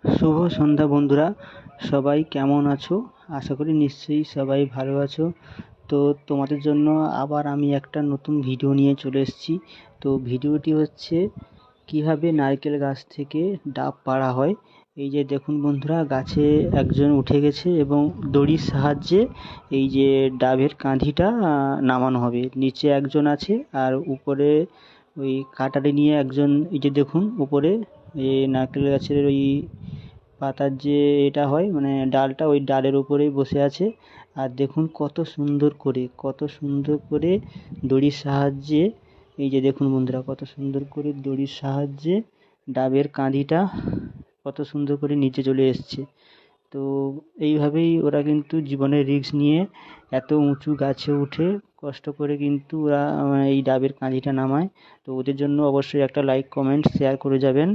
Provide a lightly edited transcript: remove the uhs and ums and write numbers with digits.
শুভ সন্ধ্যা বন্ধুরা, সবাই কেমন আছো? আশা করি নিশ্চয়ই সবাই ভালো আছো। তো তোমাদের জন্য আবার আমি একটা নতুন ভিডিও নিয়ে চলে এসেছি। তো ভিডিওটি হচ্ছে কিভাবে নারকেল গাছ থেকে ডাব পাড়া হয়। এই যে দেখুন বন্ধুরা, গাছে একজন উঠে গেছে এবং দড়ির সাহায্যে এই যে ডাবের কাঁধিটা নামানো হবে। নিচে একজন আছে আর উপরে ওই কাটারি নিয়ে একজন, এই যে দেখুন উপরে এই নারকেল গাছের ওই পাতার যে এটা হয় মানে ডালটা, ওই ডালের উপরেই বসে আছে। আর দেখুন কত সুন্দর করে দড়ির সাহায্যে, এই যে দেখুন বন্ধুরা, কত সুন্দর করে দড়ির সাহায্যে ডাবের কাঁধিটা কত সুন্দর করে নিচে চলে এসছে। তো এইভাবেই ওরা কিন্তু জীবনের রিস্ক নিয়ে এত উঁচু গাছে উঠে কষ্ট করে কিন্তু ওরা এই ডাবের কাঁধিটা নামায়। তো ওদের জন্য অবশ্যই একটা লাইক কমেন্ট শেয়ার করে যাবেন।